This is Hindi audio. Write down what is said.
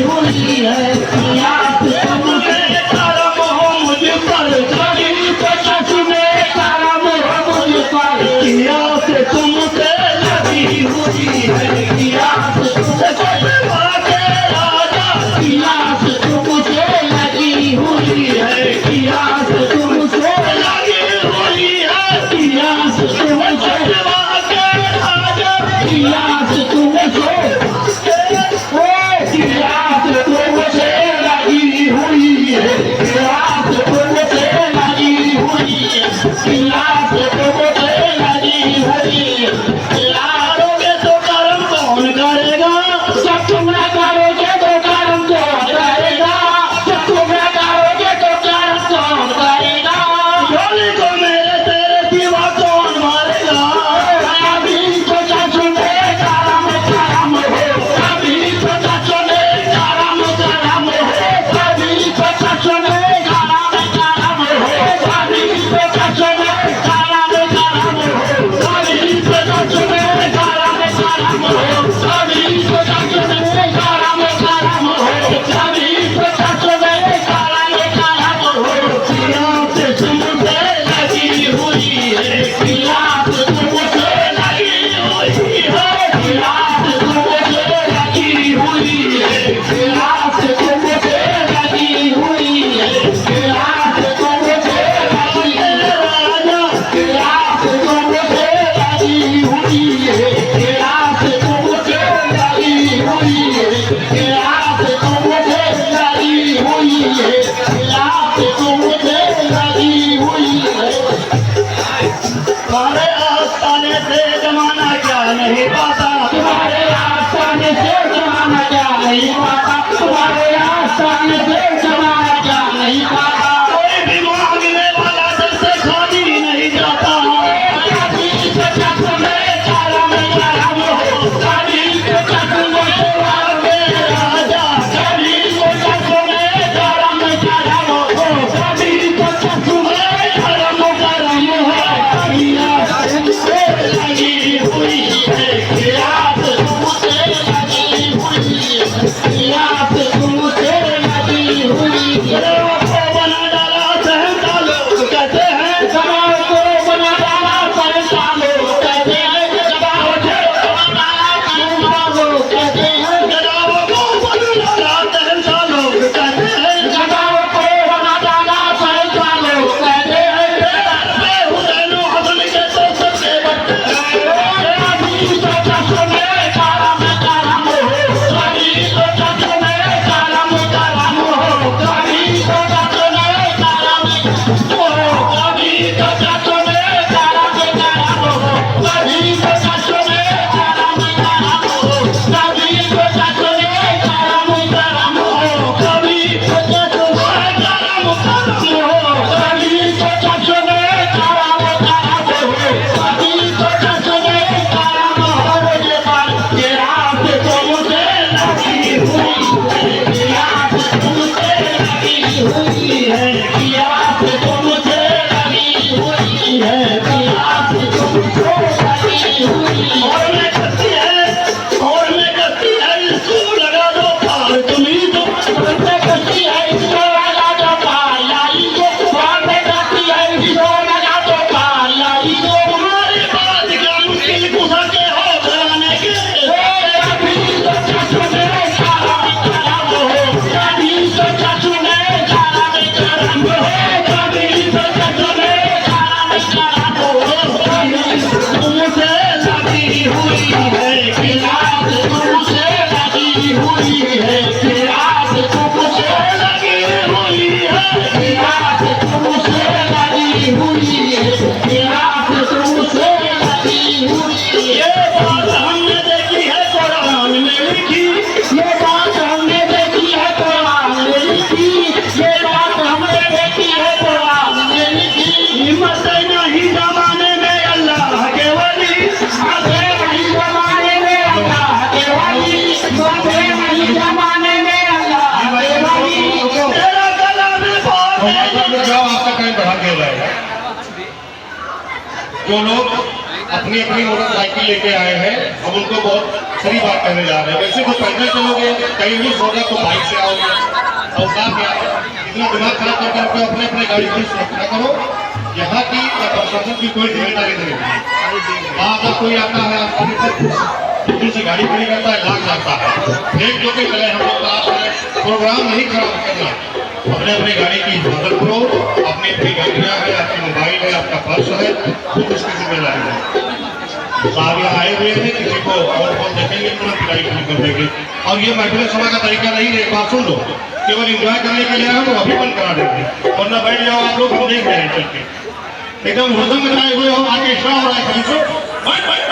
हुई है कियास तुमसे करम हो मुझ पर कभी कश में करम हो मुझ पर कियास तुमसे लगी हुई है कियास तुमसे राजा कियास तुमसे लगी हुई है कियास तुमसे लगी हुई है कियास तुमसे राजा कियास तुमसे कियास तुमसे लगी हुई है कियास तुमसे लगी हुई है कियास तुमसे लगी हुई है लाडोगे तो कर्म कौन करेगा जब तुम न करोगे तो कर्म कौन करेगा जब तुम न करोगे तो कर्म कौन करेगा झोली को मेरे तेरे सिवा कौन मारेगा अभी तो सुने करम करम हो अभी तो सुने करम करम हो अभी तो सुने करम करम हो अभी तो सुने करम करम हो अभी तो सुने करम करम हो अभी तो सुने करम करम हो अभी तो सुने करम करम हो कियास तुमसे लगी हुई है कियास तुमसे लगी हुई है कियास तुमसे लगी हुई है कियास तुमसे लगी हुई है कियास तुमसे लगी राजा कियास तुमसे लगी हुई है कियास तुमसे लगी हुई है कियास तुमसे लगी हुई है कियास तुमसे लगी हुई है तुम्हारे आस्थाने से जमाना क्या नहीं पाता तुम्हारे आस्थाने से जमाना क्या नहीं पाता तुम्हारे आस्थाने से जमाना क्या नहीं पाता कोई भी मांगने वाला दिल से खाली नहीं जाता कभी से चुने करम करम हो कभी से चुने राजा कभी से चुने करम करम हो कभी से चुने करम करम हो कियास तुमसे लगी हुई है कियास तुमसे लगी हुई है कियास तुमसे लगी हुई है को बना डाला सहता लोग कहते हैं जमाव को बना डाला सहता लोग कहते हैं जमाव को बना डाला लोग कहते हैं जमाव को बना डाला सहता लोग कहते हैं जमाव को बना डाला सहता लोग कहते हैं हुसैन हसन के तो सबसे बड़े अभी तो सुने करम करम हो अभी तो सुने करम करम हो कभी तो सुने करम हो कभी तो सुने करम करम हो कभी तो सुने करम करम हो कभी तो सुने करम करम हो कभी तो सुने करम करम हो कभी तो सुने करम करम हो कभी तो सुने करम हो मुझे पर कियास तुमसे लगी हुई है कियास तुमसे लगी हुई है कियास तुमसे लगी हुई है और मैं कहती है इसको लगा दो पार तुम्ही तो मैं कहती है इसको लगा दो पार लाई को और मैं कहती है इसको लगा दो पार लाई को तुम्हारी बात का मुश्किल गुस्सा के हो बनाने के अभी तो सुने करम करम हो कभी तो सुने करम करम हो कभी तो सुने करम करम हो तुमसे लगी हुई है कियास तुमसे लगी हुई है कियास तुमसे लगी हुई है कियास तुमसे लगी हुई है कियास तुमसे लगी हुई है ये बात हमने देखी है कुरान में लिखी ये बात हमने देखी है कुरान में लिखी ये बात हमने देखी है कुरान में लिखी हिम्मत नहीं जमाने में अल्लाह के वली आगे नहीं जमाने में अल्लाह के वली आगे नहीं जमाने में अल्लाह के वली तेरा गला में बहुत आपका टाइम बढ़ा दिया जाएगा। जो लोग अपनी अपनी मोटरसाइकिल लेके आए हैं हम उनको बहुत दूसरी बात कहने जा रहे हैं। वैसे तो पैदल चलोगे, कहीं मिस होगा तो बाइक से आओगे, और साथ इतना दिमाग खराब कर करके अपने अपने गाड़ी की सुरक्षा करो। यहाँ की प्रशासन की कोई जिम्मेदारी नहीं है। वहाँ अगर कोई आता है आसानी से गाड़ी खड़ी करता है, लाग जाता है। देख जो कि चले हम लोग का आप प्रोग्राम नहीं खराब करना, अपने अपने गाड़ी की हिफाजत करो। अपनी अपनी गाड़ियाँ है, आपकी मोबाइल है, आपका पर्स है, खुद उसकी जिम्मेदारी है। साहब यहाँ आए हुए हैं, किसी को और देखेंगे तुरंत गाड़ी खड़ी कर देंगे। और ये महफिल सभा का तरीका नहीं है। एक बात सुन लो, केवल इंजॉय करने के लिए तो अभी बंद करा देंगे, वरना बैठ जाओ आप लोग, हम देख रहे हैं चल के एकदम हुड़दंग मचाए हुए हो, आगे हो रहा है।